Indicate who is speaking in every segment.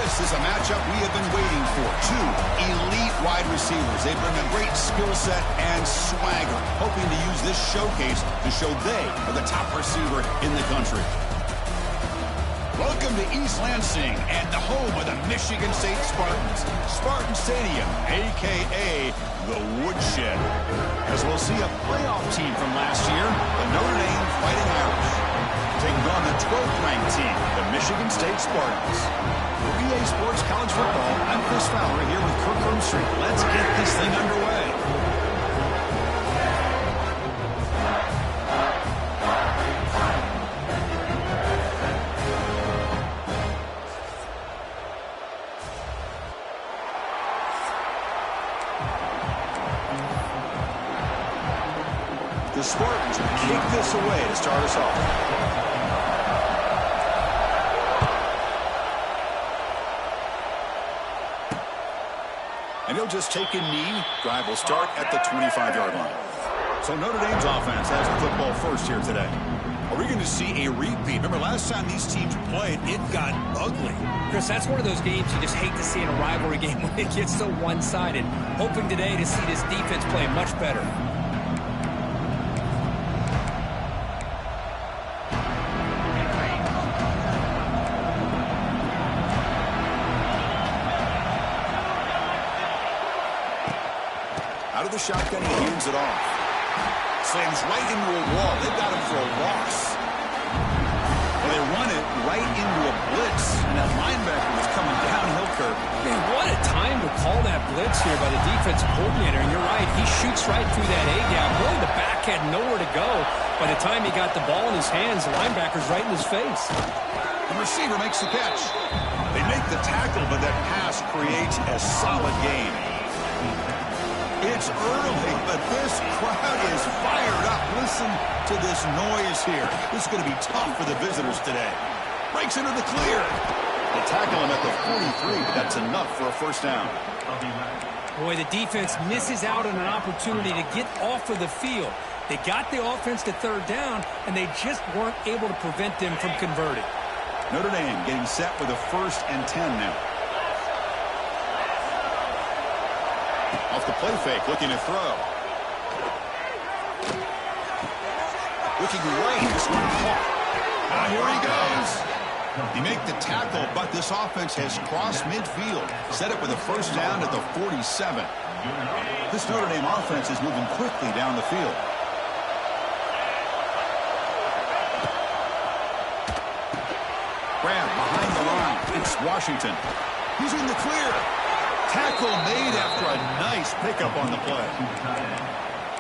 Speaker 1: This is a matchup we have been waiting for. Two elite wide receivers. They bring a great skill set and swagger, hoping to use this showcase to show they are the top receiver in the country. Welcome to East Lansing and the home of the Michigan State Spartans. Spartan Stadium, a.k.a. the Woodshed. As we'll see a playoff team from last year, the Notre Dame Fighting Irish, taking on the 12th ranked team, the Michigan State Spartans. For EA Sports College Football, I'm Chris Fowler here with Kirk Street. Let's get this thing underway. The Spartans will kick this away to start us off. And he'll just take a knee. Drive will start at the 25-yard line. So Notre Dame's offense has the football first here today. Are we going to see a repeat? Remember, last time these teams played, it got ugly.
Speaker 2: Chris, that's one of those games you just hate to see in a rivalry game when it gets so one-sided. Hoping today to see this defense play much better.
Speaker 1: Out of the shotgun, he hands it off. Slams right into a wall. They've got him for a loss. Well, they run it right into a blitz, and that linebacker was coming downhill, Kirk.
Speaker 2: Man, what a time to call that blitz here by the defensive coordinator. And you're right, he shoots right through that A-gap. Really, the back had nowhere to go. By the time he got the ball in his hands, the linebacker's right in his face.
Speaker 1: The receiver makes the catch. They make the tackle, but that pass creates a solid gain. It's early, but this crowd is fired up. Listen to this noise here. This is going to be tough for the visitors today. Breaks into the clear. They tackle him at the 43, but that's enough for a first down.
Speaker 2: Boy, the defense misses out on an opportunity to get off of the field. They got the offense to third down, and they just weren't able to prevent them from converting.
Speaker 1: Notre Dame getting set with a 1st and 10 now. Off the play fake, looking to throw. Looking right, this one caught. Here he goes. He made the tackle, but this offense has crossed midfield. Set up with a first down at the 47. This Notre Dame offense is moving quickly down the field. Grab behind the line. It's Washington. He's in the clear. Tackle made after a nice pickup on the play.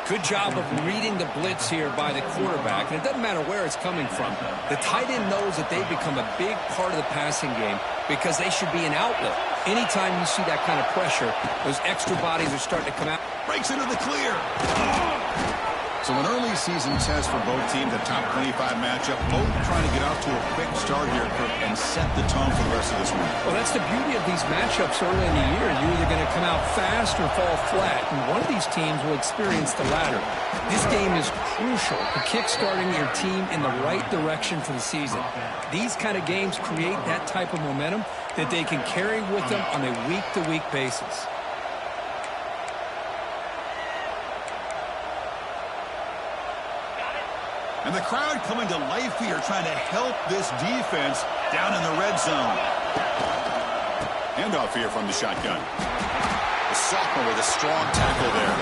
Speaker 2: Good job of reading the blitz here by the quarterback, and it doesn't matter where it's coming from. The tight end knows that they've become a big part of the passing game because they should be an outlet. Anytime you see that kind of pressure, those extra bodies are starting to come out.
Speaker 1: Breaks into the clear. So an early season test for both teams, a top 25 matchup. Both trying to get off to a quick start here, Kirk, and set the tone for the rest of this week.
Speaker 2: Well, that's the beauty of these matchups early in the year. You're either going to come out fast or fall flat, and one of these teams will experience the latter. This game is crucial to kick-starting your team in the right direction for the season. These kind of games create that type of momentum that they can carry with them on a week-to-week basis.
Speaker 1: And the crowd coming to life here, trying to help this defense down in the red zone. Handoff here from the shotgun. The sophomore with a strong tackle there.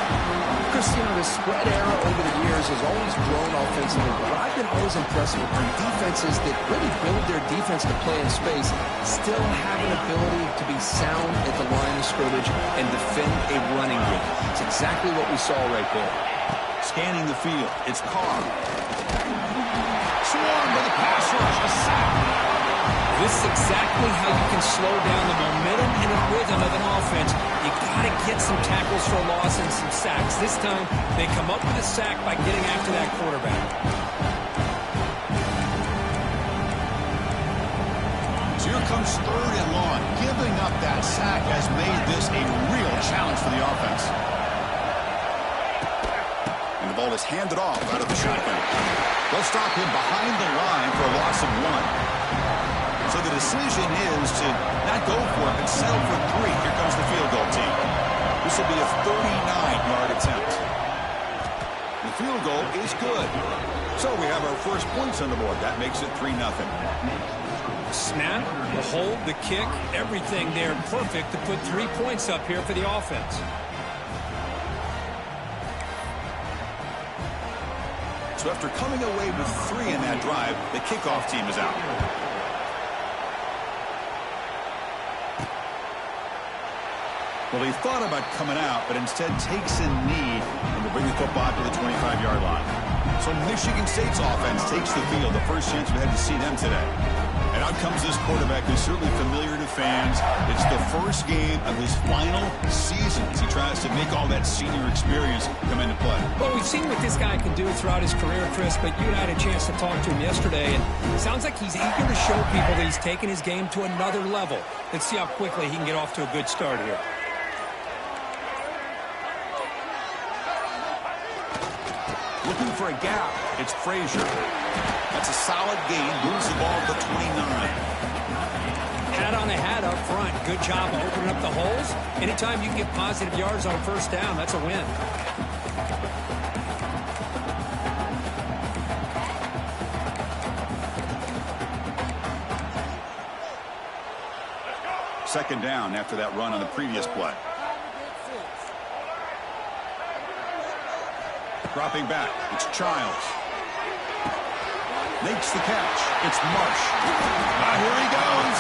Speaker 3: Chris, the spread era over the years has always grown offensively, but I've been always impressed with defenses that really build their defense to play in space, still have an ability to be sound at the line of scrimmage and defend a running game. It's exactly what we saw right there.
Speaker 1: Scanning the field, it's Carr. Swarmed by the pass rush, a sack.
Speaker 2: This is exactly how you can slow down the momentum and the rhythm of an offense. You got to get some tackles for a loss and some sacks. This time, they come up with a sack by getting after that quarterback.
Speaker 1: So here comes 3rd and long. Giving up that sack has made this a real challenge for the offense. And the ball is handed off out of the shotgun. They'll stop him behind the line for a loss of 1. So the decision is to not go for it, but settle for 3. Here comes the field goal team. This will be a 39-yard attempt. The field goal is good. So we have our first points on the board. That makes it 3-0.
Speaker 2: Snap, the hold, the kick, everything there perfect to put 3 points up here for the offense.
Speaker 1: So after coming away with 3 in that drive, the kickoff team is out. Well, he thought about coming out, but instead takes a knee and will bring the football to the 25-yard line. So Michigan State's offense takes the field. The first chance we had to see them today. And out comes this quarterback who's certainly familiar to fans. It's the first game of his final season as he tries to make all that senior experience come into play.
Speaker 2: Well, we've seen what this guy can do throughout his career, Chris, but you and I had a chance to talk to him yesterday, and it sounds like he's eager to show people that he's taken his game to another level. Let's see how quickly he can get off to a good start here.
Speaker 1: Looking for a gap. It's Frazier. That's a solid gain. Moves the ball to the 29.
Speaker 2: Hat on a hat up front. Good job of opening up the holes. Anytime you can get positive yards on first down, that's a win.
Speaker 1: Second down after that run on the previous play. Dropping back, it's Childs. Makes the catch. It's Marsh. Here he goes.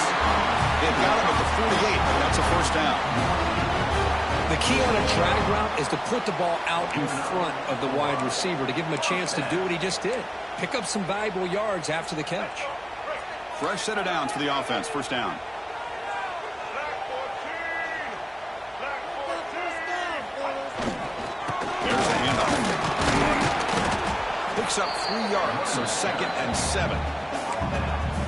Speaker 1: They've got him at the 48, but that's a first down.
Speaker 2: The key on a drag route is to put the ball out in front of the wide receiver to give him a chance to do what he just did. Pick up some valuable yards after the catch.
Speaker 1: Fresh set of downs for the offense. First down. There's the handoff. Picks up 3 yards, so 2nd and 7.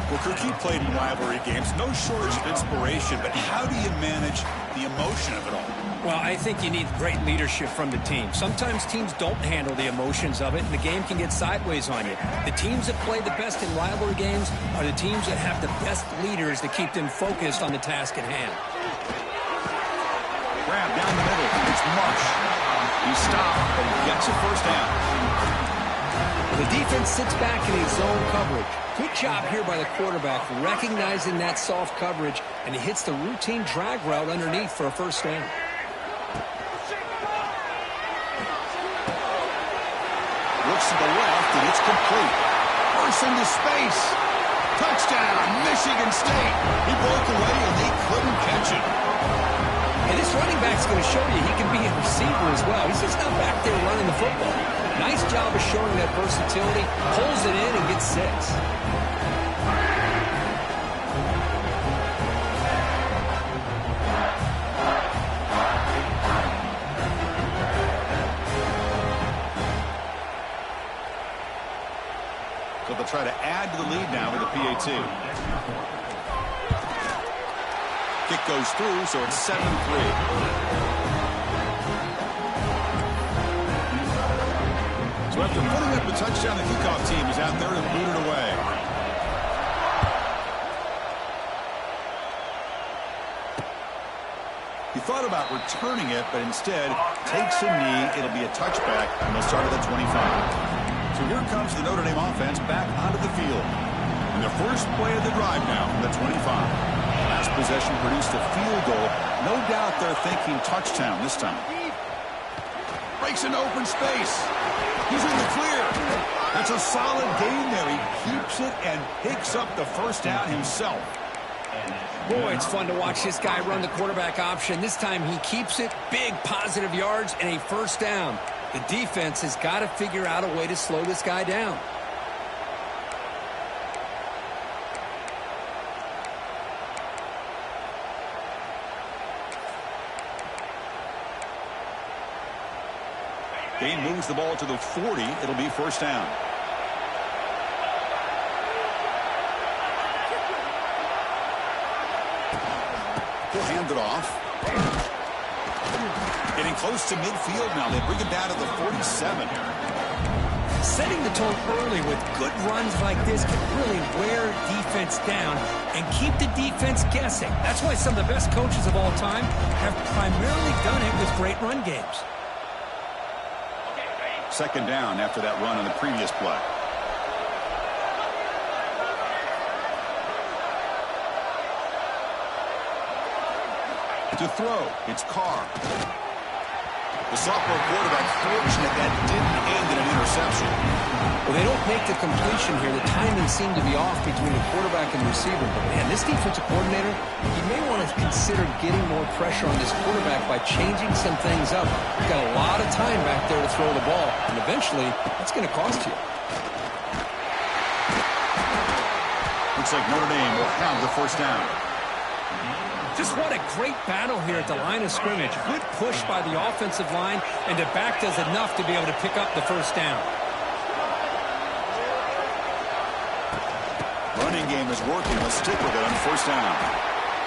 Speaker 1: Well, Kirk, you played in rivalry games. No shortage of inspiration, but how do you manage the emotion of it all?
Speaker 2: Well, I think you need great leadership from the team. Sometimes teams don't handle the emotions of it, and the game can get sideways on you. The teams that play the best in rivalry games are the teams that have the best leaders to keep them focused on the task at hand.
Speaker 1: Grab down the middle. It's Marsh. He stopped, but he gets a first down.
Speaker 2: The defense sits back in his zone coverage. Good job here by the quarterback, recognizing that soft coverage, and he hits the routine drag route underneath for a first down.
Speaker 1: Looks to the left, and it's complete. Bursts into space. Touchdown, Michigan State. He broke away, and they couldn't catch him.
Speaker 2: And this running back's going to show you he can be a receiver as well. He's just not back there running the football. Nice job of showing that versatility. Pulls it in and gets 6.
Speaker 1: So they'll try to add to the lead now with a PAT. Kick goes through, so it's 7-3. So after putting up a touchdown, the kickoff team is out there to boot it away. He thought about returning it, but instead takes a knee. It'll be a touchback, and they'll start at the 25. So here comes the Notre Dame offense back onto the field. And the first play of the drive now from the 25. Last possession produced a field goal. No doubt they're thinking touchdown this time. Breaks into open space. He's in the clear. That's a solid gain there. He keeps it and picks up the first down himself.
Speaker 2: Boy, it's fun to watch this guy run the quarterback option. This time he keeps it. Big positive yards and a first down. The defense has got to figure out a way to slow this guy down.
Speaker 1: Gain moves the ball to the 40. It'll be first down. He'll hand it off. Getting close to midfield now. They bring it down to the 47.
Speaker 2: Setting the tone early with good runs like this can really wear defense down and keep the defense guessing. That's why some of the best coaches of all time have primarily done it with great run games.
Speaker 1: Second down after that run on the previous play. To throw, it's Carr. The sophomore quarterback fortunate that didn't end in an interception.
Speaker 3: Well, they don't make the completion here. The timing seemed to be off between the quarterback and the receiver. But, man, this defensive coordinator, he may want to consider getting more pressure on this quarterback by changing some things up. He's got a lot of time back there to throw the ball, and eventually that's going to cost you.
Speaker 1: Looks like Notre Dame will have the first down.
Speaker 2: Just what a great battle here at the line of scrimmage. Good push by the offensive line, and the back does enough to be able to pick up the first down.
Speaker 1: Running game is working. Let's stick with it on first down.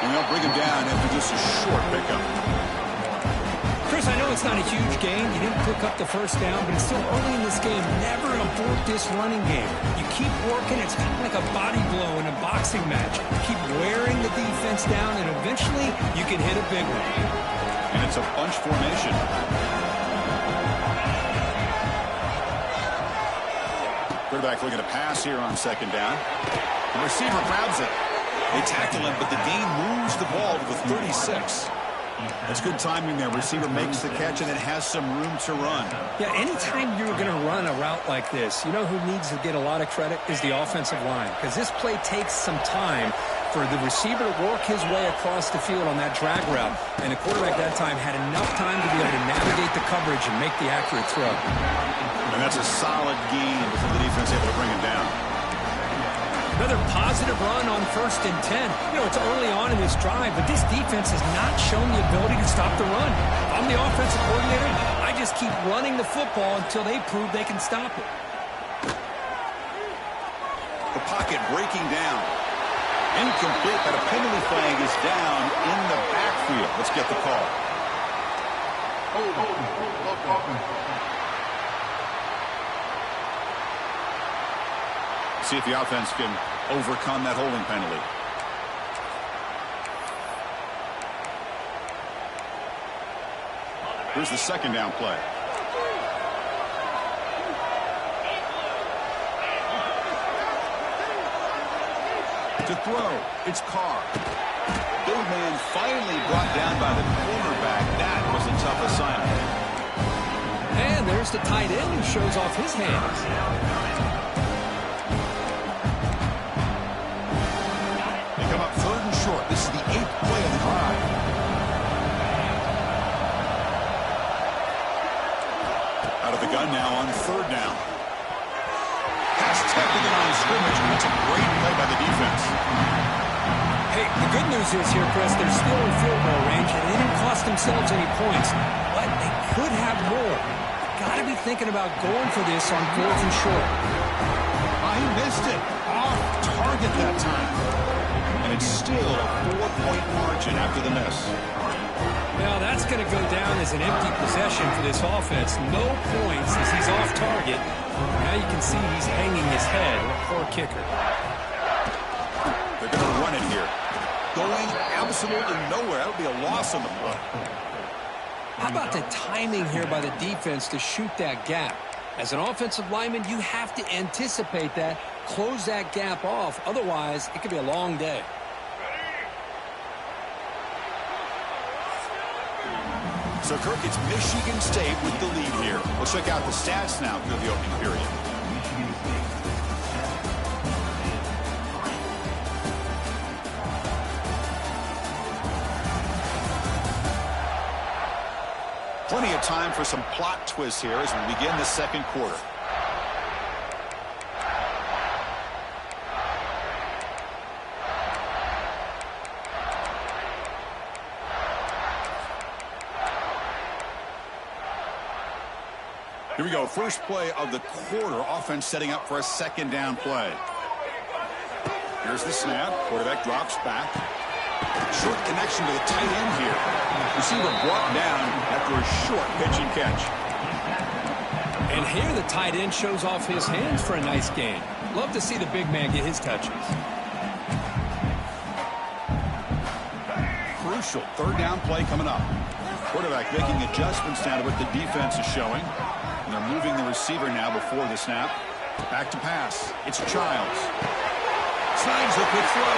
Speaker 1: And they'll bring him down after just a short pickup.
Speaker 2: Chris, I know it's not a huge gain. You didn't pick up the first down, but it's still early in this game. Never abort this running game. You keep working. It's kind of like a body blow in a boxing match. Keep wearing the defense down, and eventually you can hit a big one.
Speaker 1: And it's a bunch formation. Quarterback looking to pass here on second down. The receiver grabs it. They tackle him, but the gain moves the ball to the 36. That's good timing there. Receiver makes the catch, and it has some room to run.
Speaker 2: Yeah, anytime you're going to run a route like this, you know who needs to get a lot of credit is the offensive line, because this play takes some time for the receiver to work his way across the field on that drag route, and the quarterback that time had enough time to be able to navigate the coverage and make the accurate throw.
Speaker 1: And that's a solid gain before the defense able to bring him down.
Speaker 2: Another positive run on 1st and 10. You know, it's early on in this drive, but this defense has not shown the ability to stop the run. If I'm the offensive coordinator, I just keep running the football until they prove they can stop it.
Speaker 1: The pocket breaking down. Incomplete, but a penalty flag is down in the backfield. Let's get the call. See if the offense can overcome that holding penalty. Here's the second down play. To throw, it's Carr. Big man finally brought down by the cornerback. That was a tough assignment.
Speaker 2: And there's the tight end who shows off his hands.
Speaker 1: Short. This is the 8th play of the drive. Out of the gun now on 3rd down. Pass tapping it on scrimmage. That's a great play by the defense.
Speaker 2: Hey, the good news is here, Chris, they're still in field goal range, and they didn't cost themselves any points. But they could have more. Got to be thinking about going for this on 4th and short.
Speaker 1: He missed it. Off target that time. And it's still a 4-point margin after the miss.
Speaker 2: Now that's going to go down as an empty possession for this offense. No points as he's off target. Now you can see he's hanging his head. Poor kicker.
Speaker 1: They're going to run it here. Going absolutely nowhere. That would be a loss on the play.
Speaker 3: How about the timing here by the defense to shoot that gap? As an offensive lineman, you have to anticipate that, close that gap off. Otherwise, it could be a long day.
Speaker 1: So, Kirk, it's Michigan State with the lead here. We'll check out the stats now through the opening period. Plenty of time for some plot twists here as we begin the second quarter. Here we go. First play of the quarter. Offense setting up for a second down play. Here's the snap. Quarterback drops back. Short connection to the tight end here. Receiver brought down after a short pitch and catch.
Speaker 2: And And here the tight end shows off his hands for a nice gain. Love to see the big man get his touches.
Speaker 1: Crucial third down play coming up. Quarterback making adjustments now to what the defense is showing. And they're moving the receiver now before the snap. Back to pass. It's Childs. Snags a quick throw.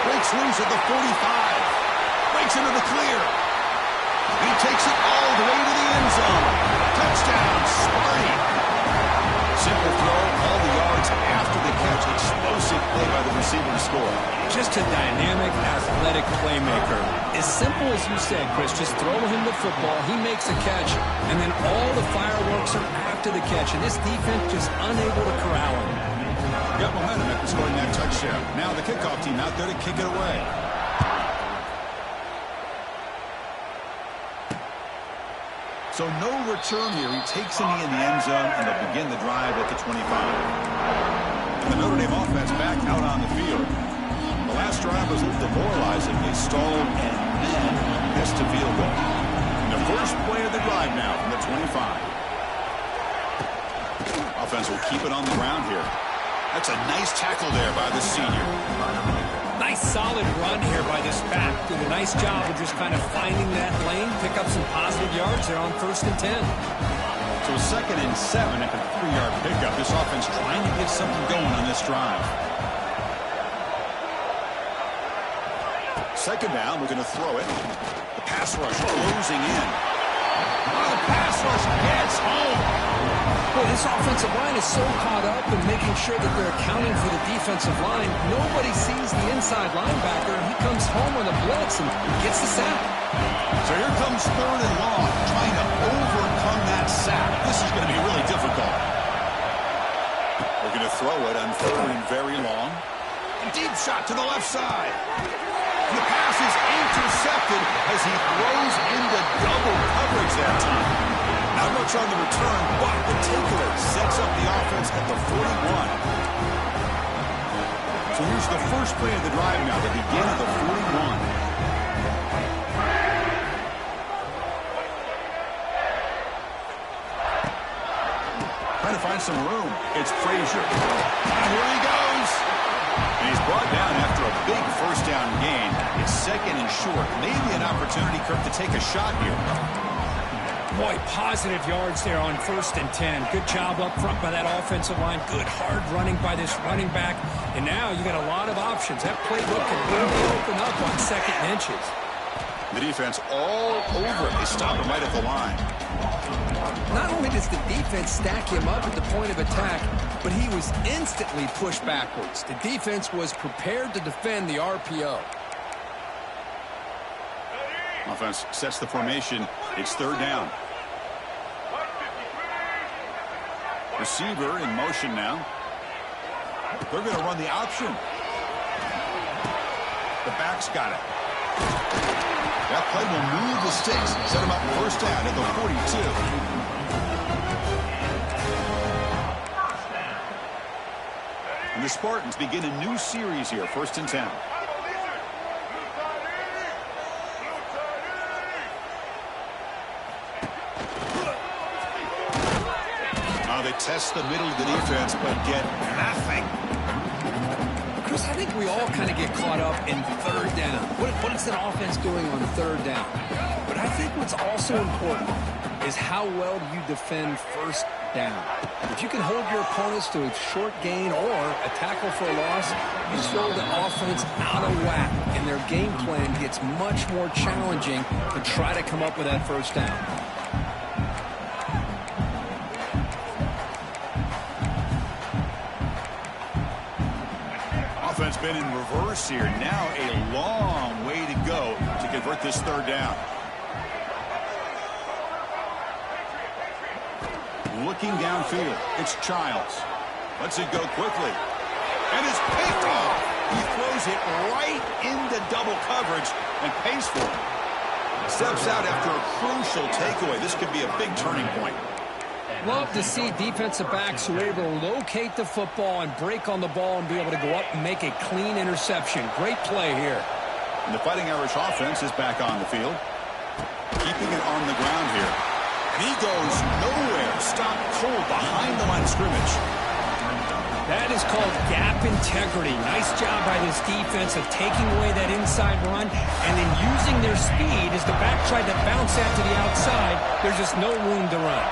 Speaker 1: Breaks loose at the 45. Breaks into the clear. He takes it all the way to the end zone. Touchdown, Sparty. Simple throw, all the yards after the catch. Explosive play by the receiver to score.
Speaker 2: Just a dynamic, athletic playmaker. As simple as you said, Chris, just throw him the football, he makes a catch, and then all the fireworks are after the catch, and this defense just unable to corral him.
Speaker 1: Got momentum after scoring that touchdown. Now the kickoff team out there to kick it away. So no return here. He takes a knee in the end zone, and they'll begin the drive at the 25. And the Notre Dame offense back out on the field. The last drive was a little demoralizing. They stalled and then missed a field goal. And the first play of the drive now from the 25. Offense will keep it on the ground here. That's a nice tackle there by the senior.
Speaker 2: Nice solid run here by this back. Did a nice job of just kind of finding that lane, pick up some positive yards there on 1st and 10.
Speaker 1: So 2nd and 7 after the 3-yard pickup. This offense trying to get something going on this drive. 2nd down, we're going to throw it. The pass rush closing in. Oh, the pass rush gets home.
Speaker 2: Boy, this offensive line is so caught up in making sure that they're accounting for the defensive line. Nobody sees the inside linebacker, and he comes home with a blitz and gets the sack.
Speaker 1: So here comes 3rd and long, trying to overcome that sack. This is going to be really difficult. We're going to throw it on 3rd and very long. A deep shot to the left side. The pass is intercepted as he throws into double coverage that time. Not much on the return, but the takeaway sets up the offense at the 41. So here's the first play of the drive now, the begin of the 41. Trying to find some room. It's Frazier. And here he goes. And he's brought down after a big first down gain. It's 2nd and short. Maybe an opportunity, Kirk, to take a shot here.
Speaker 2: Boy, positive yards there on 1st and 10. Good job up front by that offensive line. Good hard running by this running back. And now you got a lot of options. That playbook can really open up on 2nd and inches.
Speaker 1: The defense all over it. They stop him right at the line.
Speaker 3: Not only does the defense stack him up at the point of attack, but he was instantly pushed backwards. The defense was prepared to defend the RPO.
Speaker 1: Offense sets the formation. It's 3rd down. Receiver in motion now. They're going to run the option. The back's got it. That play will move the sticks. Set him up 1st down at the 42. And the Spartans begin a new series here. 1st and 10. They test the middle of the defense, but get nothing.
Speaker 3: Chris, I think we all kind of get caught up in 3rd down. What is an offense doing on 3rd down? But I think what's also important is how well you defend 1st down. If you can hold your opponents to a short gain or a tackle for a loss, you throw the offense out of whack, and their game plan gets much more challenging to try to come up with that 1st down.
Speaker 1: Offense been in reverse here. Now a long way to go to convert this 3rd down. Looking downfield. It's Childs. Lets it go quickly. And it's picked off. He throws it right into double coverage and pays for it. Steps out after a crucial takeaway. This could be a big turning point.
Speaker 2: Love to see defensive backs who are able to locate the football and break on the ball and be able to go up and make a clean interception. Great play here.
Speaker 1: And the Fighting Irish offense is back on the field. Keeping it on the ground here. And he goes nowhere. Stopped cold behind the line of scrimmage.
Speaker 2: That is called gap integrity. Nice job by this defense of taking away that inside run and then using their speed as the back tried to bounce out to the outside. There's just no room to run.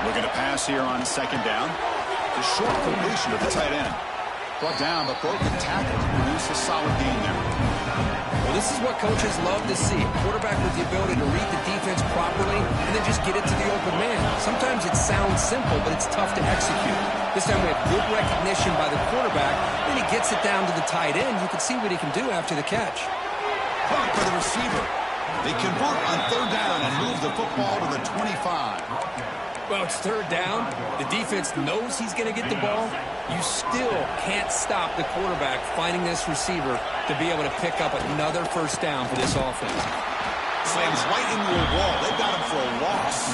Speaker 1: Looking to pass here on second down. The short completion of the tight end. Brought down, but broken tackle to produce a solid gain there.
Speaker 3: Well, this is what coaches love to see. A quarterback with the ability to read the defense properly and then just get it to the open man. Sometimes it sounds simple, but it's tough to execute. This time we have good recognition by the quarterback. Then he gets it down to the tight end. You can see what he can do after the catch.
Speaker 1: Caught for the receiver. They convert on third down and move the football to the 25.
Speaker 2: Well, it's third down. The defense knows he's going to get the ball. You still can't stop the quarterback finding this receiver to be able to pick up another first down for this offense.
Speaker 1: Slams right into a wall. They've got him for a loss.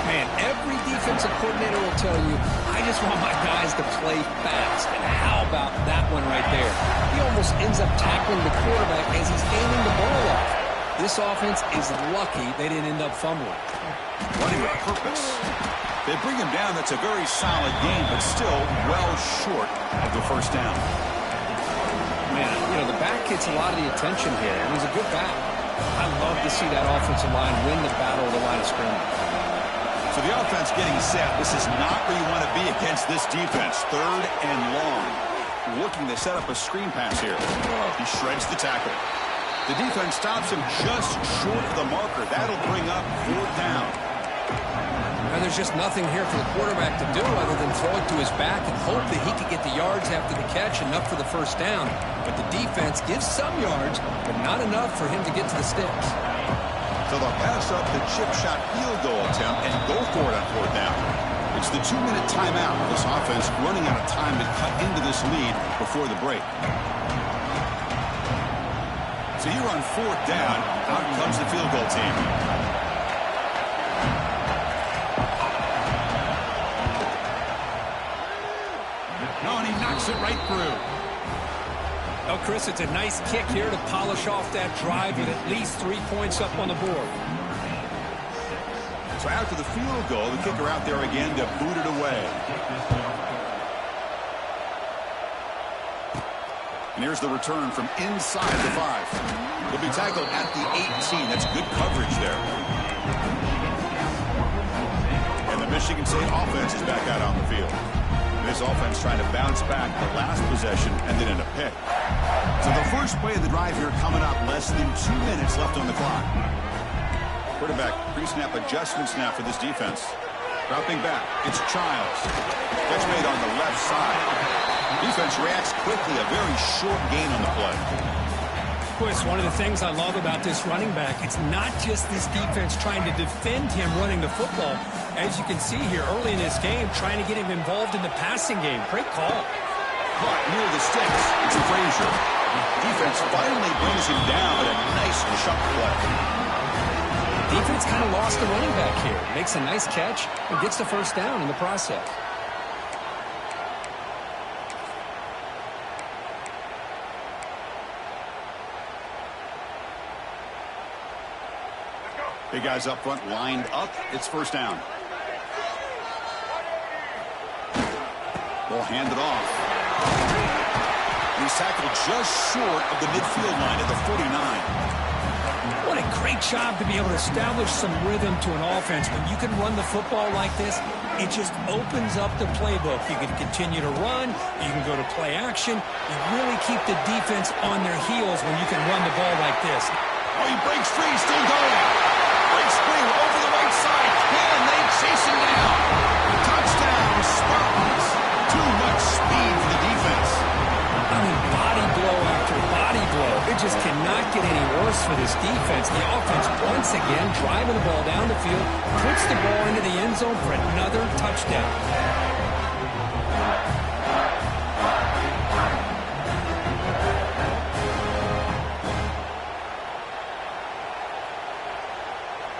Speaker 2: Man, every defensive coordinator will tell you, I just want my guys to play fast. And how about that one right there? He almost ends up tackling the quarterback as he's aiming the ball off. This offense is lucky they didn't end up fumbling.
Speaker 1: Running with purpose. They bring him down. That's a very solid game, but still well short of the first down.
Speaker 2: Man, you know, the back gets a lot of the attention here, and he's a good back. I love to see that offensive line win the battle of the line of scrimmage.
Speaker 1: So the offense getting set. This is not where you want to be against this defense. Third and long. Looking to set up a screen pass here. He shreds the tackle. The defense stops him just short of the marker. That'll bring up fourth down.
Speaker 2: And there's just nothing here for the quarterback to do other than throw it to his back and hope that he could get the yards after the catch, enough for the first down. But the defense gives some yards, but not enough for him to get to the sticks.
Speaker 1: So they'll pass up the chip shot field goal attempt and go for it on fourth down. It's the 2-minute timeout. This offense running out of time to cut into this lead before the break. So here on fourth down, out comes the field goal team. No, and he knocks it right through.
Speaker 2: Oh, Chris, it's a nice kick here to polish off that drive with at least 3 points up on the board.
Speaker 1: So after the field goal, the kicker out there again to boot it away. And here's the return from inside the 5. He'll be tackled at the 18. That's good coverage there. And the Michigan State offense is back out on the field. This offense trying to bounce back the last possession and then in a pick. So the first play of the drive here coming up, less than 2 minutes left on the clock. Quarterback pre-snap adjustment snap for this defense. Dropping back, it's Childs. Catch made on the left side. Defense reacts quickly, a very short gain on the play.
Speaker 2: Boy, it's one of the things I love about this running back. It's not just this defense trying to defend him running the football. As you can see here early in this game, trying to get him involved in the passing game. Great call.
Speaker 1: Caught near the sticks. It's Frazier. Defense finally brings him down, but a nice chuck play.
Speaker 2: Defense kind of lost the running back here. Makes a nice catch and gets the first down in the process.
Speaker 1: Big guys up front lined up. It's first down. Ball handed off. He's tackled just short of the midfield line at the 49.
Speaker 2: What a great job to be able to establish some rhythm to an offense. When you can run the football like this, it just opens up the playbook. You can continue to run. You can go to play action. You really keep the defense on their heels when you can run the ball like this.
Speaker 1: Oh, he breaks free. Still going. Breaks free over the right side. Can they chase him down? Touchdown, Spartans. Too much speed for the defense.
Speaker 2: I mean, body blow after body blow. It just cannot get any worse for this defense. The offense, once again, driving the ball down the field, puts the ball into the end zone for another touchdown.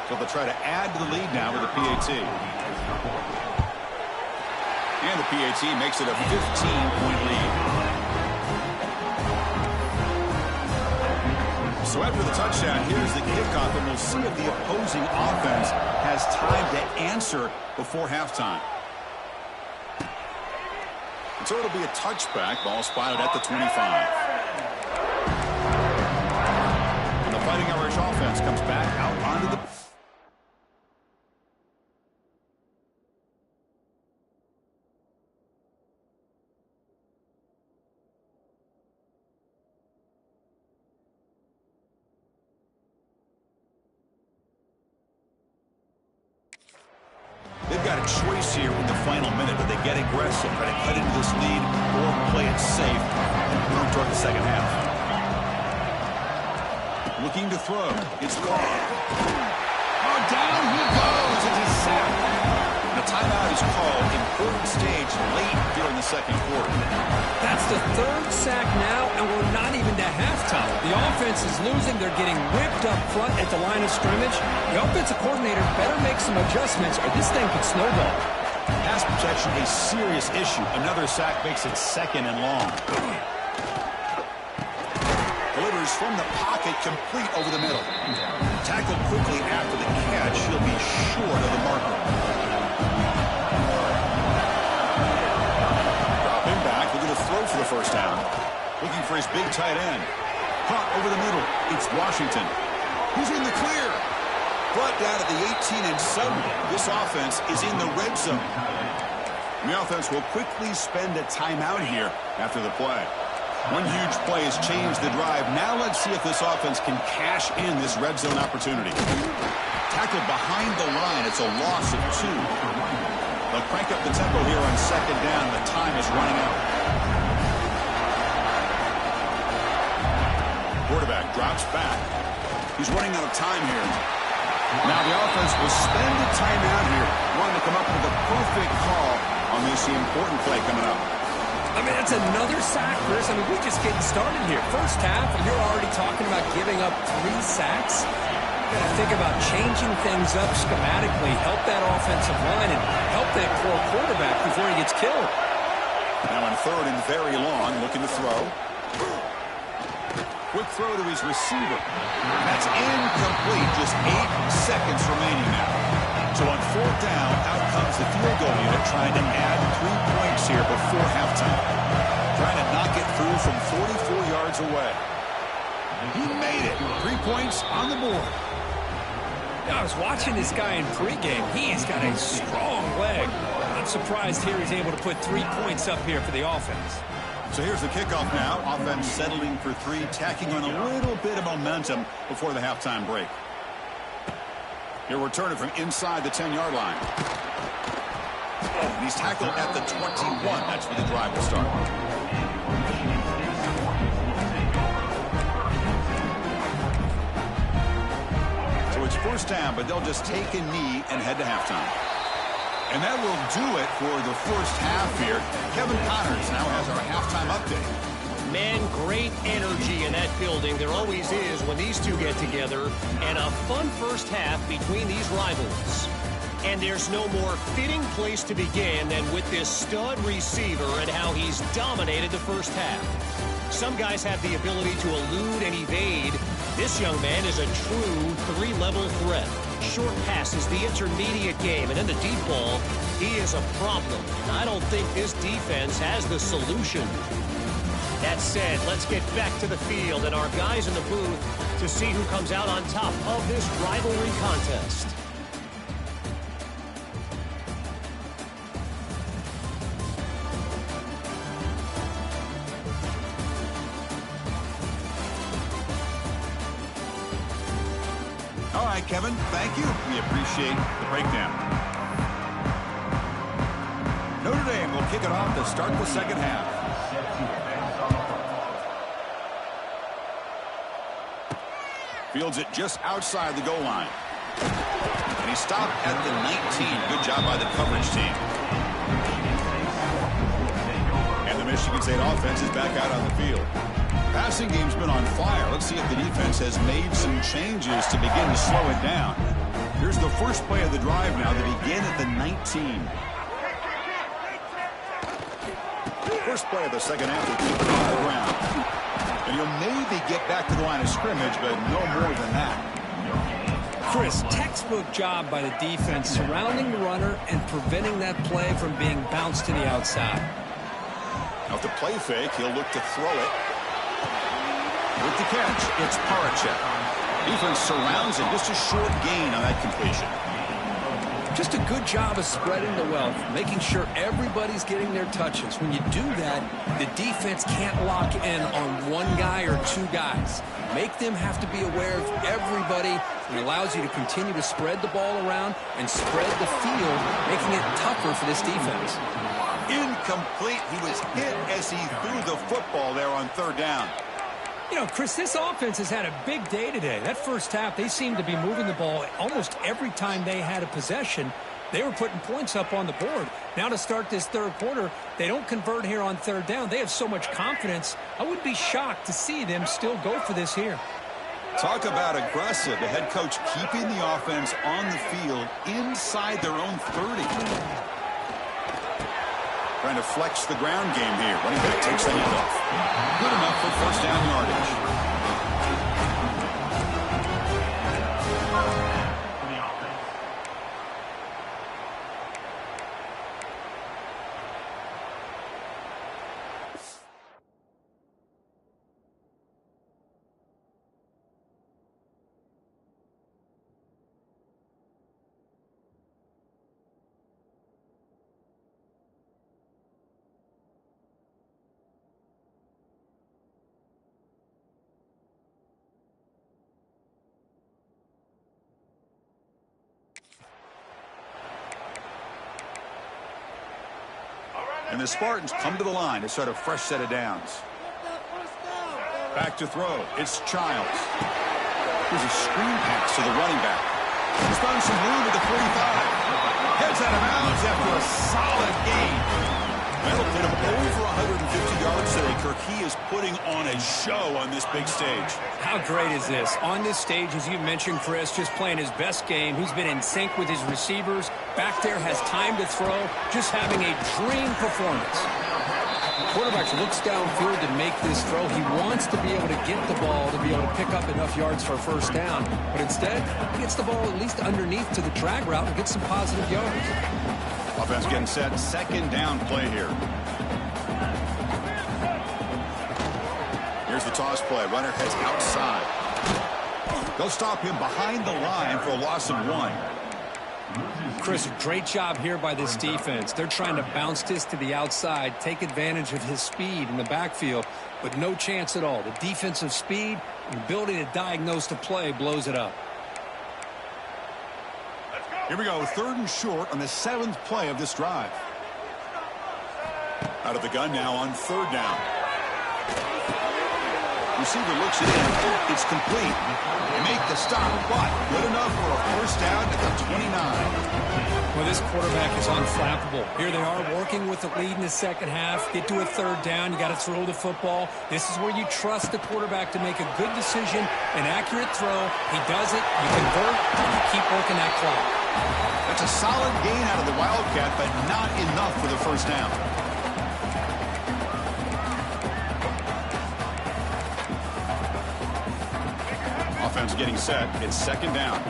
Speaker 1: So they'll try to add to the lead now with a PAT. And the PAT makes it a 15-point lead. So after the touchdown, here's the kickoff, and we'll see if the opposing offense has time to answer before halftime. So it'll be a touchback. Ball spotted at the 25. And the Fighting Irish offense comes back out onto the... They've got a choice here in the final minute. Do they get aggressive, try to cut into this lead, or play it safe and move toward the second half? Looking to throw. It's caught. Oh, down he goes. It's a sack. The timeout is called. Important stage late during the second quarter.
Speaker 2: That's the third sack now, and we're not even to halftime. The offense is losing. They're getting whipped up front at the line of scrimmage. The offensive coordinator better make some adjustments, or this thing could snowball.
Speaker 1: Pass protection a serious issue. Another sack makes it second and long. Delivers from the pocket, complete over the middle. Tackled quickly after the catch. He'll be short of the marker. Dropping back, looking to throw for the first down. Looking for his big tight end. Caught over the middle. It's Washington. Who's in the clear? Brought down at the 18, and suddenly this offense is in the red zone. And the offense will quickly spend a timeout here after the play. One huge play has changed the drive. Now let's see if this offense can cash in this red zone opportunity. Tackled behind the line. It's a loss of 2. They'll crank up the tempo here on second down. The time is running out. Quarterback drops back. He's running out of time here. Now the offense will spend a timeout here, wanting to come up with a perfect call on this important play coming up.
Speaker 2: I mean, that's another sack, Chris. I mean, we're just getting started here. First half, and you're already talking about giving up 3 sacks. Got to think about changing things up schematically, help that offensive line, and help that core quarterback before he gets killed.
Speaker 1: Now on third and very long, looking to throw. Quick throw to his receiver. That's incomplete. Just 8 seconds remaining now. So on fourth down, out comes the field goal unit, trying to add 3 points here before halftime. Trying to knock it through from 44 yards away. He made it. 3 points on the board.
Speaker 2: I was watching this guy in pregame. He's got a strong leg. I'm surprised here he's able to put 3 points up here for the offense.
Speaker 1: So here's the kickoff now. Offense settling for 3, tacking on a little bit of momentum before the halftime break. He'll return it from inside the 10-yard line. And he's tackled at the 21. That's where the drive will start. So it's first down, but they'll just take a knee and head to halftime. And that will do it for the first half here. Kevin Connors now has our halftime update.
Speaker 4: Man, great energy in that building. There always is when these two get together. And a fun first half between these rivals. And there's no more fitting place to begin than with this stud receiver and how he's dominated the first half. Some guys have the ability to elude and evade. This young man is a true 3-level threat. Short passes, the intermediate game, and then the deep ball. He is a problem. I don't think this defense has the solution. That said, let's get back to the field and our guys in the booth to see who comes out on top of this rivalry contest.
Speaker 1: All right, Kevin, thank you. We appreciate the breakdown. Notre Dame will kick it off to start the second half. Fields it just outside the goal line. And he stopped at the 19. Good job by the coverage team. And the Michigan State offense is back out on the field. Passing game's been on fire. Let's see if the defense has made some changes to begin to slow it down. Here's the first play of the drive now. They begin at the 19. First play of the second half, they keep it on the ground. And he'll maybe get back to the line of scrimmage, but no more than that.
Speaker 2: Chris, textbook job by the defense surrounding the runner and preventing that play from being bounced to the outside.
Speaker 1: Now, with the play fake, he'll look to throw it. With the catch, it's Parachek. Defense surrounds him. Just a short gain on that completion.
Speaker 2: Just a good job of spreading the wealth, making sure everybody's getting their touches. When you do that, the defense can't lock in on one guy or two guys. Make them have to be aware of everybody, and allows you to continue to spread the ball around and spread the field, making it tougher for this defense.
Speaker 1: Incomplete. He was hit as he threw the football there on third down.
Speaker 2: You know, Chris, this offense has had a big day today. That first half, they seemed to be moving the ball almost every time they had a possession. They were putting points up on the board. Now to start this third quarter, they don't convert here on third down. They have so much confidence. I would be shocked to see them still go for this here.
Speaker 1: Talk about aggressive. The head coach keeping the offense on the field inside their own 30. Trying to flex the ground game here. Running back takes the handoff. Good enough for first down yardage. And the Spartans come to the line to start a fresh set of downs. Back to throw. It's Childs. Here's a screen pass to the running back. He's found some room at the 45. Heads out of bounds after a solid gain. That'll put him over 150 yards today, Kirk. He is putting on a show on this big stage.
Speaker 2: How great is this? On this stage, as you mentioned, Chris, just playing his best game. He's been in sync with his receivers. Back there, has time to throw. Just having a dream performance. Quarterback looks downfield to make this throw. He wants to be able to get the ball to be able to pick up enough yards for a first down. But instead, he gets the ball at least underneath to the drag route and gets some positive yards.
Speaker 1: Offense getting set. Second down play here. Here's the toss play. Runner heads outside. They'll stop him behind the line for a loss of 1.
Speaker 2: Chris, great job here by this defense. They're trying to bounce this to the outside, take advantage of his speed in the backfield, but no chance at all. The defensive speed and ability to diagnose the play blows it up.
Speaker 1: Here we go, third and short on the 7th play of this drive. Out of the gun now on third down. Receiver looks it in. It's complete. They make the stop, but good enough for a first down at the 29.
Speaker 2: Well, this quarterback is unflappable. Here they are working with the lead in the second half. Get to a third down. You got to throw the football. This is where you trust the quarterback to make a good decision, an accurate throw. He does it. You convert, and you keep working that clock.
Speaker 1: That's a solid gain out of the Wildcat, but not enough for the first down. Offense getting set. It's second down.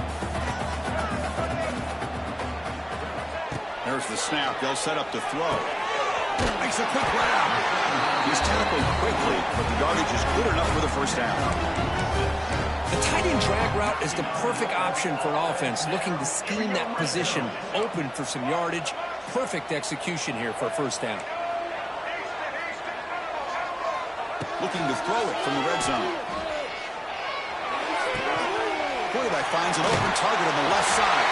Speaker 1: There's the snap. They'll set up to throw. Makes a quick grab. He's tackled quickly, but the yardage is good enough for the first down.
Speaker 2: The tight end drag route is the perfect option for an offense looking to scheme that position open for some yardage. Perfect execution here for a first down.
Speaker 1: Looking to throw it from the red zone. Quarterback finds an open target on the left side.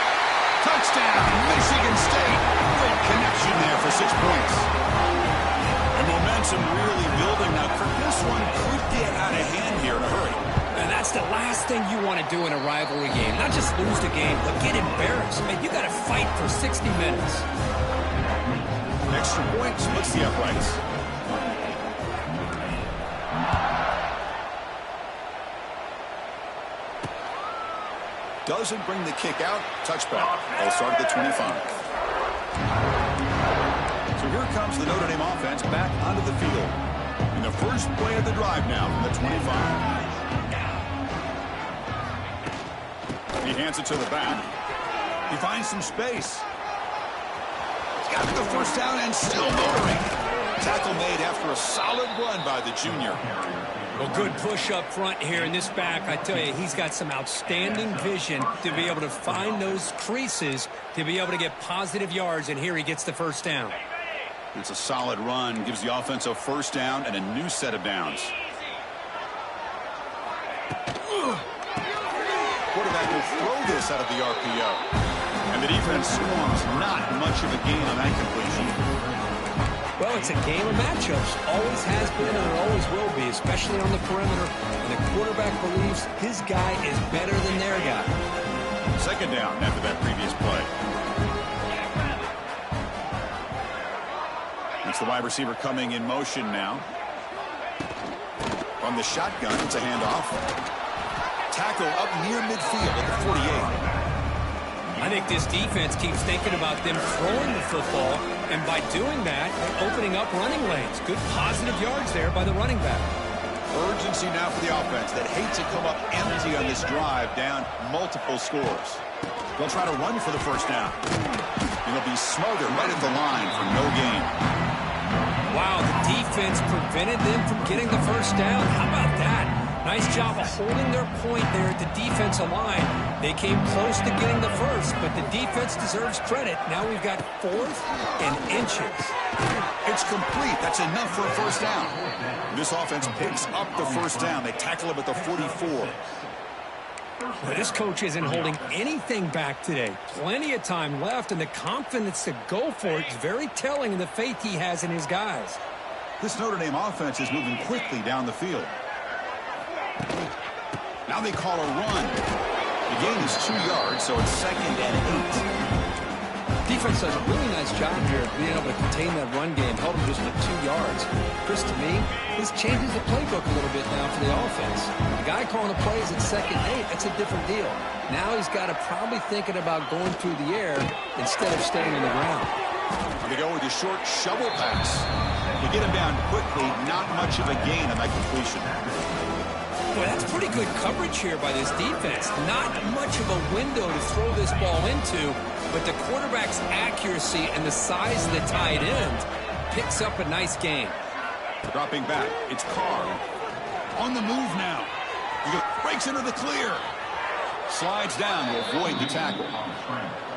Speaker 1: Touchdown, Michigan State. Great connection there for 6 points. And momentum really building now. This one could get out of hand here in a hurry.
Speaker 2: And that's the last thing you want to do in a rivalry game. Not just lose the game, but get embarrassed. Man, you got to fight for 60 minutes.
Speaker 1: Extra point splits the uprights. Doesn't bring the kick out. Touchback. They'll start at the 25. So here comes the Notre Dame offense back onto the field. In the The first play of the drive now from the 25. He hands it to the back. He finds some space. He's got the first down and still motoring. Tackle made after a solid run by the junior.
Speaker 2: Well, good push up front here in this back. I tell you, he's got some outstanding vision to be able to find those creases, to be able to get positive yards, and here he gets the first down.
Speaker 1: It's a solid run, gives the offense a first down and a new set of downs. Quarterback will throw this out of the RPO. And the defense swarms. Not much of a gain on that completion.
Speaker 2: Well, it's a game of matchups. Always has been and it always will be, especially on the perimeter. And the quarterback believes his guy is better than their guy.
Speaker 1: Second down after that previous play. It's the wide receiver coming in motion now. From the shotgun, it's a handoff. Tackle up near midfield at the 48.
Speaker 2: I think this defense keeps thinking about them throwing the football, and by doing that, they're opening up running lanes. Good positive yards there by the running back.
Speaker 1: Urgency now for the offense that hates to come up empty on this drive, down multiple scores. They'll try to run for the first down. It'll be smothered right at the line for no gain.
Speaker 2: Wow, the defense prevented them from getting the first down. How about that? Nice job of holding their point there at the defensive line. They came close to getting the first, but the defense deserves credit. Now we've got 4th and inches.
Speaker 1: It's complete. That's enough for a first down. This offense picks up the first down. They tackle him at the 44.
Speaker 2: Well, this coach isn't holding anything back today. Plenty of time left, and the confidence to go for it is very telling in the faith he has in his guys.
Speaker 1: This Notre Dame offense is moving quickly down the field. Now they call a run. The gain is 2 yards, so it's 2nd and 8.
Speaker 2: Defense does a really nice job here of being able to contain that run game, held him just to 2 yards. Chris, to me, this changes the playbook a little bit now for the offense. The guy calling the plays at 2nd and 8, that's a different deal. Now he's got to probably thinking about going through the air instead of staying on the ground.
Speaker 1: They go with a short shovel pass. You get him down quickly, not much of a gain on that completion.
Speaker 2: Boy, that's pretty good coverage here by this defense. Not much of a window to throw this ball into, but the quarterback's accuracy and the size of the tight end picks up a nice gain.
Speaker 1: Dropping back, it's Carr. On the move now. He breaks into the clear. Slides down to avoid the tackle.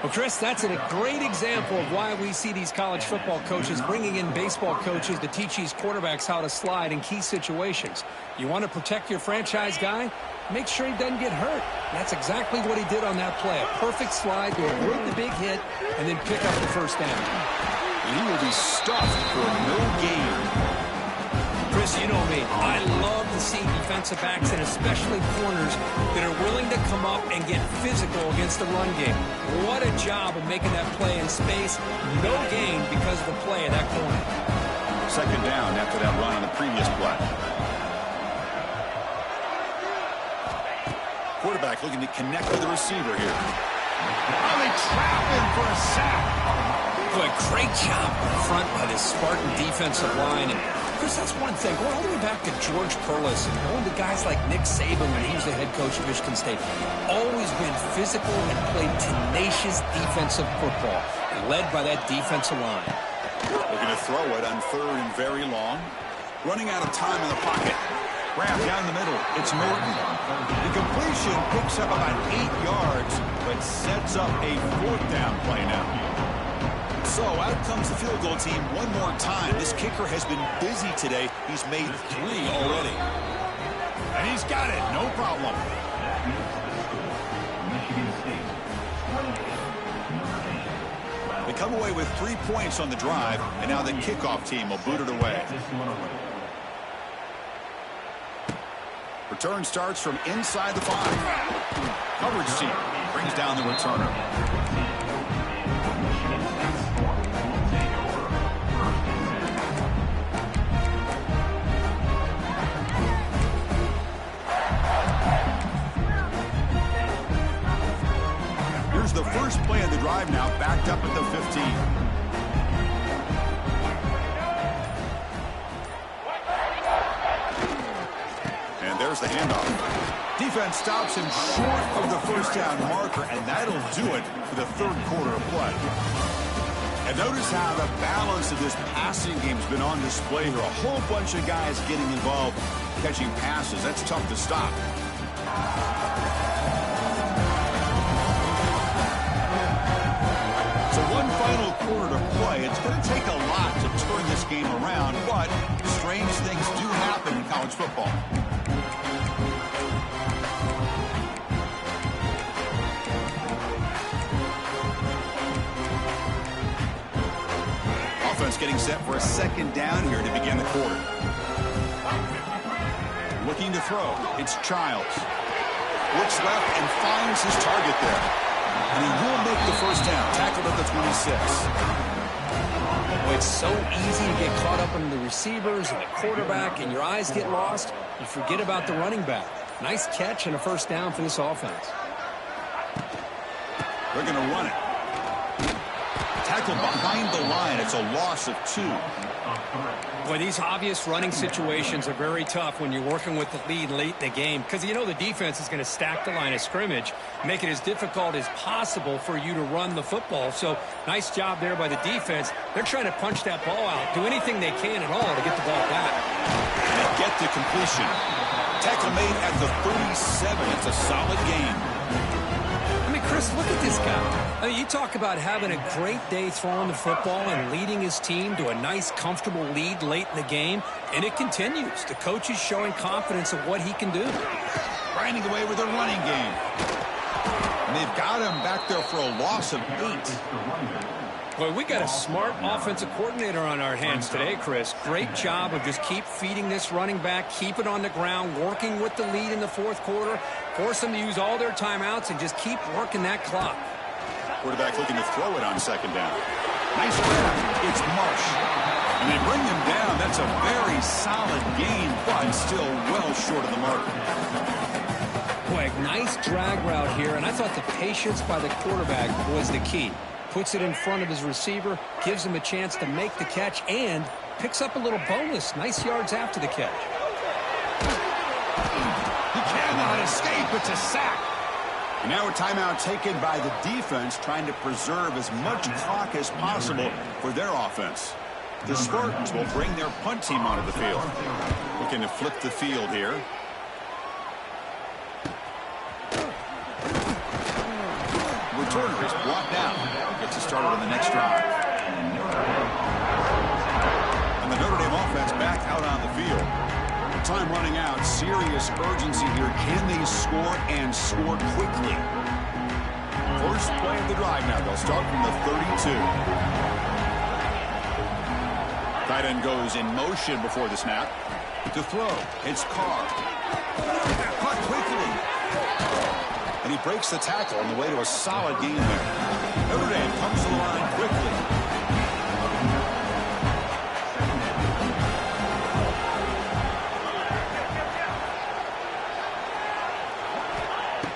Speaker 2: Well, Chris, that's a great example of why we see these college football coaches bringing in baseball coaches to teach these quarterbacks how to slide in key situations. You want to protect your franchise guy? Make sure he doesn't get hurt. That's exactly what he did on that play. A perfect slide to avoid the big hit and then pick up the first down.
Speaker 1: And he will be stuffed for no gain.
Speaker 2: Chris, you know me. I love to see defensive backs and especially corners that are willing to come up and get physical against the run game. What a job of making that play in space. No gain because of the play of that corner.
Speaker 1: 2nd down after that run on the previous play. Quarterback looking to connect with the receiver here. Oh, they trap him for a sack.
Speaker 2: Boy, great job up front by this Spartan defensive line. And Chris, that's one thing. Going all the way back to George Perlis and going to guys like Nick Saban when he was the head coach of Michigan State. Always been physical and played tenacious defensive football, led by that defensive line.
Speaker 1: Looking to throw it on 3rd and very long. Running out of time in the pocket. Grab down the middle. It's Norton. The completion picks up about 8 yards, but sets up a 4th down play now. So out comes the field goal team one more time. This kicker has been busy today. He's made 3 already. And he's got it. No problem. They come away with 3 points on the drive, and now the kickoff team will boot it away. Return starts from inside the 5. Coverage team brings down the returner. Here's the first play of the drive now, backed up at the 15. There's the handoff. Defense stops him short of the first down marker, and that'll do it for the third quarter of play. And notice how the balance of this passing game has been on display here. A whole bunch of guys getting involved catching passes. That's tough to stop. So one final quarter to play. It's going to take a lot to turn this game around, but strange things do happen in college football. Offense getting set for a second down here to begin the quarter. Looking to throw. It's Childs. Looks left and finds his target there. And he will make the first down. Tackled at the 26.
Speaker 2: Well, it's so easy to get caught up in the receivers and the quarterback, and your eyes get lost. You forget about the running back. Nice catch and a first down for this offense.
Speaker 1: They're going to run it. Tackled behind the line. It's a loss of 2.
Speaker 2: Boy, these obvious running situations are very tough when you're working with the lead late in the game, because you know the defense is going to stack the line of scrimmage, make it as difficult as possible for you to run the football. So nice job there by the defense. They're trying to punch that ball out, do anything they can at all to get the ball back.
Speaker 1: And they get the completion. Tackle made at the 37. It's a solid game.
Speaker 2: I mean, Chris, look at this guy. I mean, you talk about having a great day throwing the football and leading his team to a nice, comfortable lead late in the game, and it continues. The coach is showing confidence of what he can do.
Speaker 1: Grinding away with a running game. And they've got him back there for a loss of 8.
Speaker 2: Boy, we got a smart offensive coordinator on our hands today, Chris. Great job of just keep feeding this running back, keep it on the ground, working with the lead in the fourth quarter, force them to use all their timeouts, and just keep working that clock.
Speaker 1: Quarterback looking to throw it on second down. Nice grab. It's Marsh. And they bring him down. That's a very solid gain, but still well short of the mark.
Speaker 2: Boy, nice drag route here, and I thought the patience by the quarterback was the key. Puts it in front of his receiver, gives him a chance to make the catch, and picks up a little bonus. Nice yards after the catch.
Speaker 1: He cannot escape. It's a sack. And now a timeout taken by the defense, trying to preserve as much clock as possible for their offense. The Spartans will bring their punt team onto the field. Looking to flip the field here. Returner is brought down. Gets us started on the next drive. And the Notre Dame offense back out on the field. Time running out. Serious urgency here. Can they score and score quickly? First play of the drive now. They'll start from the 32. Tight end goes in motion before the snap. To throw. It's Carr. Caught quickly. And he breaks the tackle on the way to a solid game there. Notre Dame comes to the line quickly.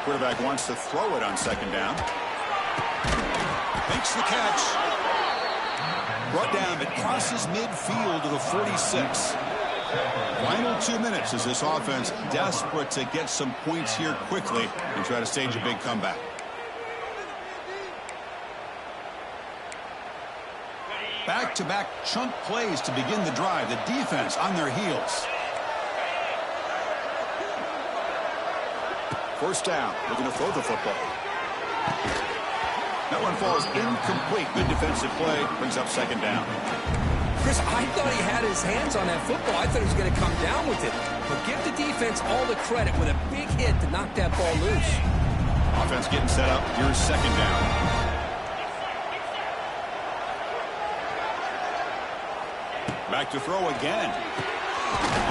Speaker 1: Quarterback wants to throw it on second down. Makes the catch. Brought down. It crosses midfield to the 46. Final 2 minutes as this offense desperate to get some points here quickly and try to stage a big comeback. Back-to-back chunk plays to begin the drive. The defense on their heels. First down. Looking to throw the football. That one falls incomplete. Good defensive play. Brings up second down.
Speaker 2: Chris, I thought he had his hands on that football. I thought he was going to come down with it. But give the defense all the credit with a big hit to knock that ball loose.
Speaker 1: Offense getting set up. Here's second down. Back to throw again.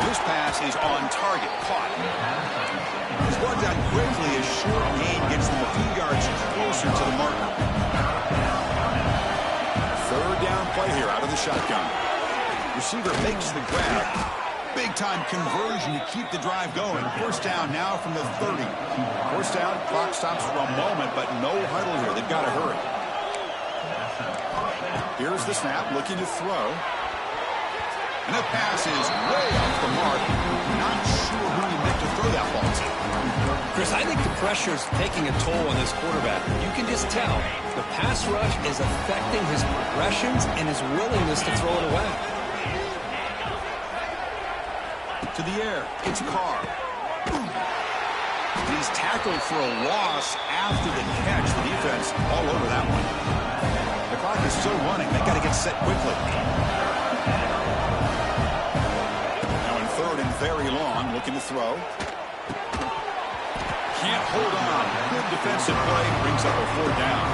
Speaker 1: This pass is on target. Caught. It's brought down quickly. A short gain gets them a few yards closer to the marker. Third down play here out of the shotgun. Receiver makes the grab. Big-time conversion to keep the drive going. First down now from the 30. First down, clock stops for a moment, but no huddle here. They've got to hurry. Here's the snap, looking to throw. And the pass is way off the mark. Not sure who he meant to throw that ball to.
Speaker 2: Chris, I think the pressure is taking a toll on this quarterback. You can just tell the pass rush is affecting his progressions and his willingness to throw it away.
Speaker 1: To the air, it's Carr. He's tackled for a loss after the catch. The defense all over that one. The clock is still running. They got to get set quickly. Now in third and very long, looking to throw. Can't hold on. Good defensive play. Brings up a 4th down.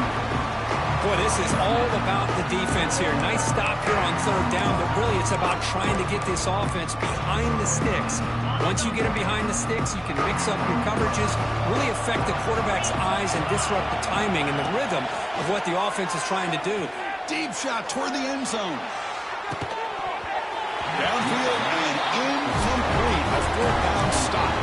Speaker 2: Boy, this is all about the defense here. Nice stop here on 3rd down, but really it's about trying to get this offense behind the sticks. Once you get them behind the sticks, you can mix up your coverages, really affect the quarterback's eyes and disrupt the timing and the rhythm of what the offense is trying to do.
Speaker 1: Deep shot toward the end zone. Downfield and incomplete. A 4th down stop.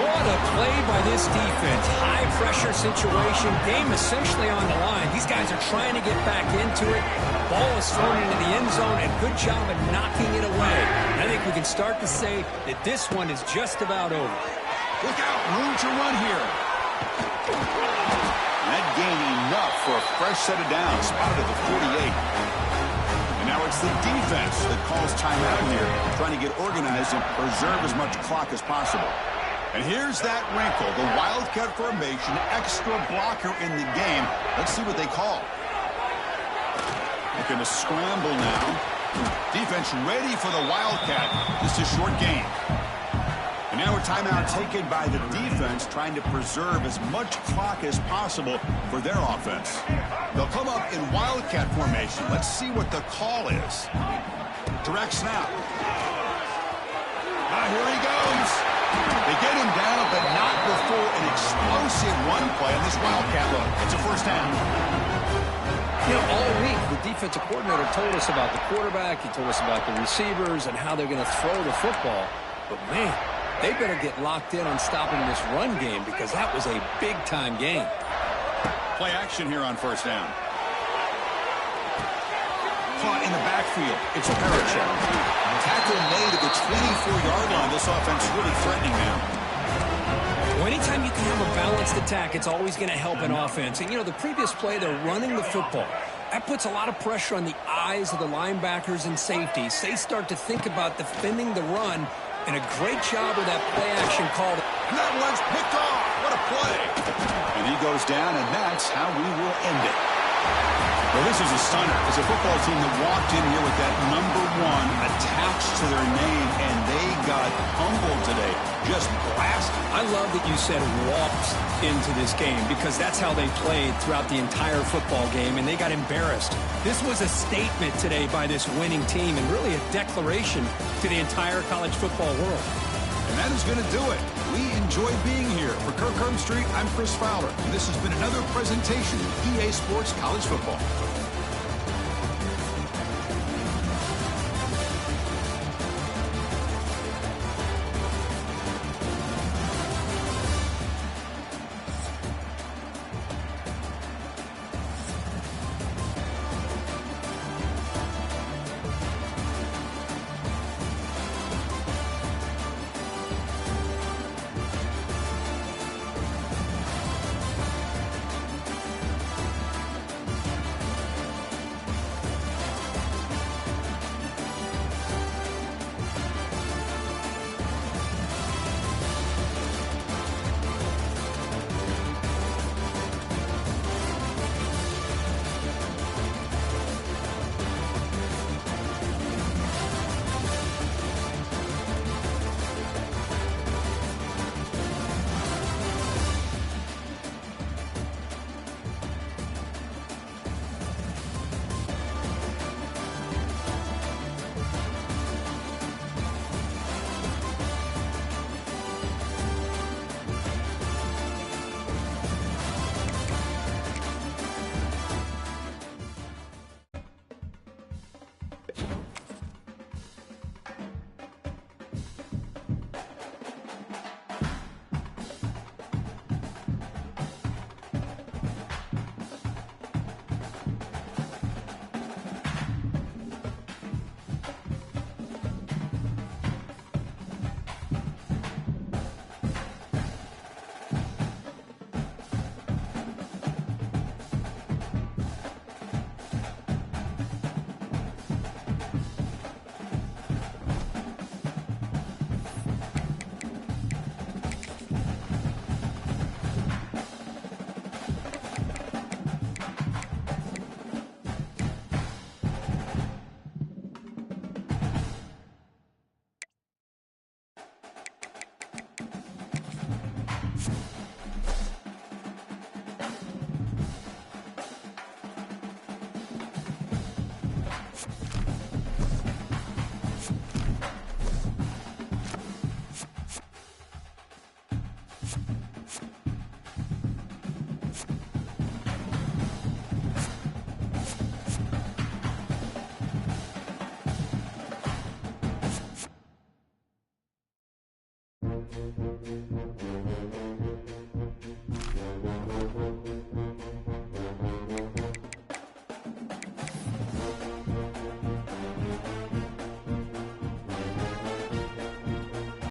Speaker 2: What a play by this defense. High pressure situation. Game essentially on the line. These guys are trying to get back into it. Ball is thrown into the end zone, and good job of knocking it away. I think we can start to say that this one is just about over.
Speaker 1: Look out, room to run here. That gained enough for a fresh set of downs. Spotted at the 48. And now it's the defense that calls timeout here, trying to get organized and preserve as much clock as possible. And here's that wrinkle, the Wildcat formation, extra blocker in the game. Let's see what they call. Looking to scramble now. Defense ready for the Wildcat. This is a short game. And now a timeout taken by the defense, trying to preserve as much clock as possible for their offense. They'll come up in Wildcat formation. Let's see what the call is. Direct snap. Here he goes. They get him down, but not before an explosive run play on this Wildcat look. It's a 1st down.
Speaker 2: You know, all week, the defensive coordinator told us about the quarterback. He told us about the receivers and how they're going to throw the football. But, man, they better get locked in on stopping this run game because that was a big-time game.
Speaker 1: Play action here on 1st down. Caught in the backfield. It's a Parachute. Tackle made at the 24-yard line. This offense really threatening now.
Speaker 2: Well, anytime you can have a balanced attack, it's always going to help an offense. And, you know, the previous play, they're running the football. That puts a lot of pressure on the eyes of the linebackers and safeties. They start to think about defending the run, and a great job with that play action call.
Speaker 1: And that one's picked off. What a play. And he goes down, and that's how we will end it. Well, this is a stunner. It's a football team that walked in here with that number 1 attached to their name, and they got humbled today. Just blasted.
Speaker 2: I love that you said walked into this game because that's how they played throughout the entire football game, and they got embarrassed. This was a statement today by this winning team and really a declaration to the entire college football world.
Speaker 1: And that is going to do it. We enjoy being here. For Kirk Street, I'm Chris Fowler, and this has been another presentation of EA Sports College Football.